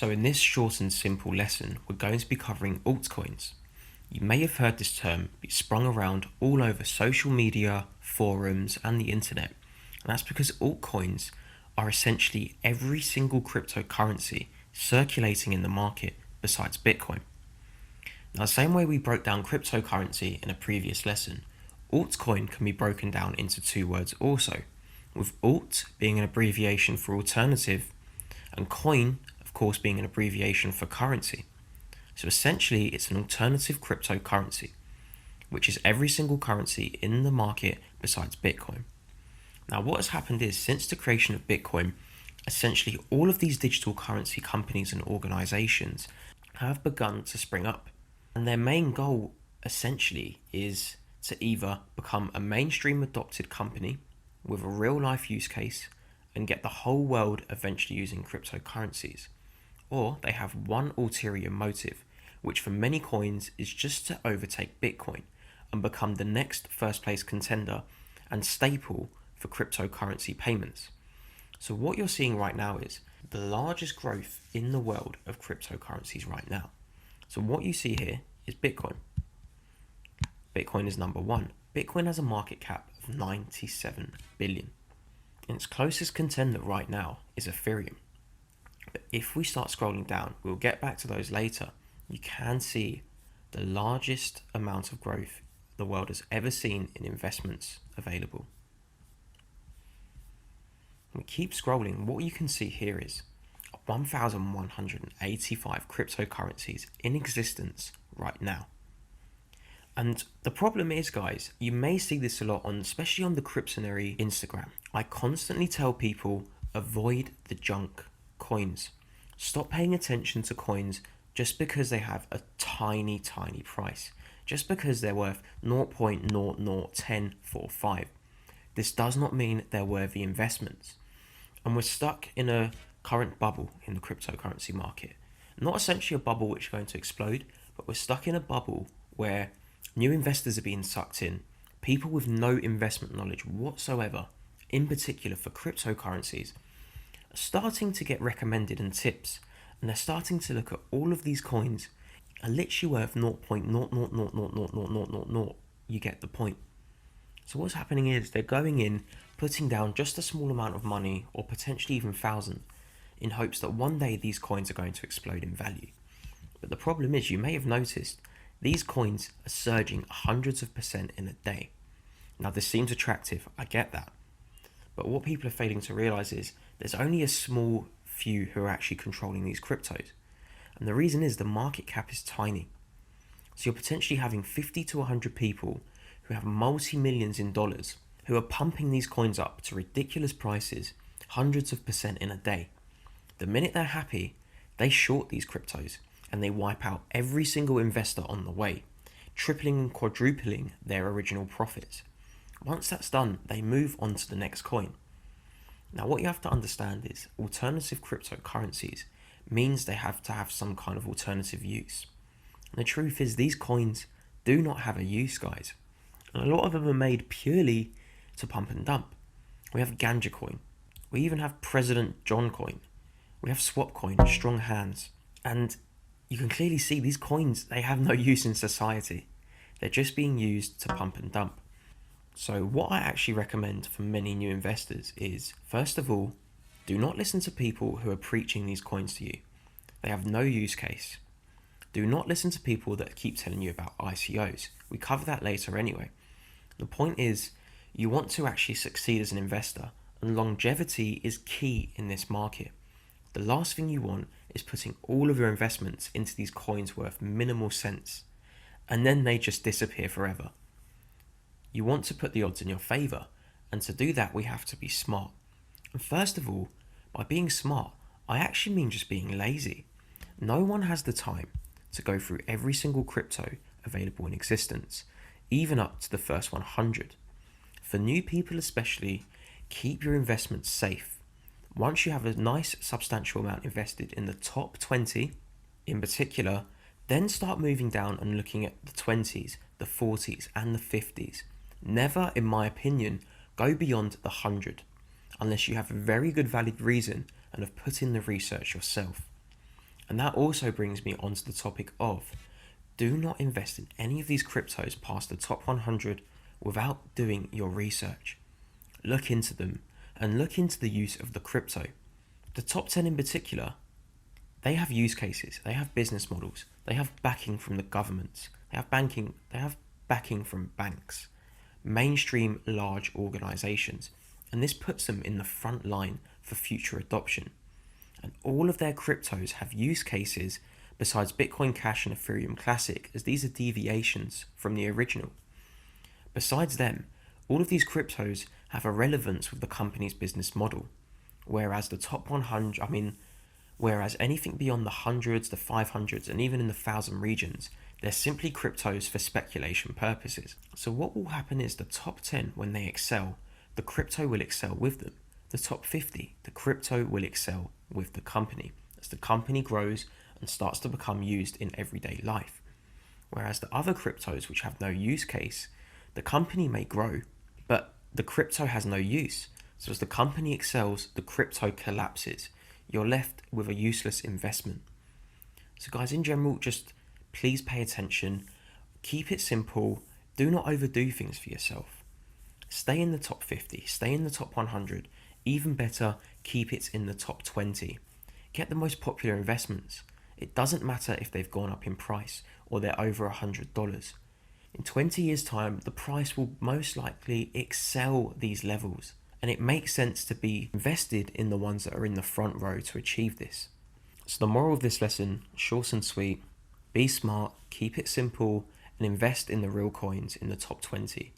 So in this short and simple lesson, we're going to be covering altcoins. You may have heard this term be sprung around all over social media, forums, and the internet. And that's because altcoins are essentially every single cryptocurrency circulating in the market besides Bitcoin. Now, the same way we broke down cryptocurrency in a previous lesson, altcoin can be broken down into two words also, with alt being an abbreviation for alternative, and coin, of course, being an abbreviation for currency. So essentially, it's an alternative cryptocurrency, which is every single currency in the market besides Bitcoin. Now, what has happened is, since the creation of Bitcoin, essentially all of these digital currency companies and organizations have begun to spring up. And their main goal, essentially, is to either become a mainstream adopted company with a real life use case and get the whole world eventually using cryptocurrencies, or they have one ulterior motive, which for many coins is just to overtake Bitcoin and become the next first place contender and staple for cryptocurrency payments. So what you're seeing right now is the largest growth in the world of cryptocurrencies right now. So what you see here is Bitcoin. Bitcoin is number one. Bitcoin has a market cap of 97 billion. And its closest contender right now is Ethereum. But if we start scrolling down, we'll get back to those later, you can see the largest amount of growth the world has ever seen in investments available. We keep scrolling. What you can see here is 1,185 cryptocurrencies in existence right now. And the problem is, guys, you may see this a lot especially on the Cryptonary Instagram. I constantly tell people, avoid the junk coins. Stop paying attention to coins just because they have a tiny price. Just because they're worth 0.001045. This does not mean they're worthy investments. And we're stuck in a current bubble in the cryptocurrency market. Not essentially a bubble which is going to explode, but we're stuck in a bubble where new investors are being sucked in. People with no investment knowledge whatsoever, in particular for cryptocurrencies, are starting to get recommended and tips. And they're starting to look at all of these coins are literally worth 0.0000000. You get the point. So what's happening is they're going in, putting down just a small amount of money, or potentially even thousands, in hopes that one day these coins are going to explode in value. But the problem is, you may have noticed, these coins are surging hundreds of percent in a day. Now this seems attractive, I get that. But what people are failing to realize is there's only a small few who are actually controlling these cryptos. And the reason is the market cap is tiny. So you're potentially having 50 to 100 people who have multi-millions in dollars who are pumping these coins up to ridiculous prices, hundreds of percent in a day. The minute they're happy, they short these cryptos and they wipe out every single investor on the way, tripling and quadrupling their original profits. Once that's done, they move on to the next coin. Now what you have to understand is alternative cryptocurrencies means they have to have some kind of alternative use. And the truth is these coins do not have a use, guys. And a lot of them are made purely to pump and dump. We have Ganja coin. We even have President John coin. We have Swap coin, Strong Hands. And you can clearly see these coins, they have no use in society. They're just being used to pump and dump. So what I actually recommend for many new investors is, first of all, do not listen to people who are preaching these coins to you. They have no use case. Do not listen to people that keep telling you about ICOs. We cover that later anyway. The point is, you want to actually succeed as an investor, and longevity is key in this market. The last thing you want is putting all of your investments into these coins worth minimal cents, and then they just disappear forever. You want to put the odds in your favor, and to do that we have to be smart. And first of all, by being smart, I actually mean just being lazy. No one has the time to go through every single crypto available in existence, even up to the first 100. For new people especially, keep your investments safe. Once you have a nice substantial amount invested in the top 20 in particular, then start moving down and looking at the 20s, the 40s and the 50s. Never, in my opinion, go beyond the 100 unless you have a very good valid reason and have put in the research yourself. And that also brings me onto the topic of do not invest in any of these cryptos past the top 100 without doing your research. Look into them and look into the use of the crypto. The top 10 in particular, they have use cases, they have business models, they have backing from the governments, they have backing from banks, mainstream large organizations, and this puts them in the front line for future adoption. And all of their cryptos have use cases besides Bitcoin Cash and Ethereum Classic, as these are deviations from the original. Besides them, all of these cryptos have a relevance with the company's business model, whereas the top 100, whereas anything beyond the hundreds, the 500s, and even in the 1,000 regions, they're simply cryptos for speculation purposes. So what will happen is the top 10, when they excel, the crypto will excel with them. The top 50, the crypto will excel with the company as the company grows and starts to become used in everyday life. Whereas the other cryptos which have no use case, the company may grow, but the crypto has no use. So as the company excels, the crypto collapses. You're left with a useless investment. So guys, in general, just please pay attention, keep it simple, do not overdo things for yourself. Stay in the top 50, stay in the top 100, even better, keep it in the top 20. Get the most popular investments. It doesn't matter if they've gone up in price or they're over $100. In 20 years' time, the price will most likely excel these levels, and it makes sense to be invested in the ones that are in the front row to achieve this. So the moral of this lesson, short and sweet, be smart, keep it simple, and invest in the real coins in the top 20.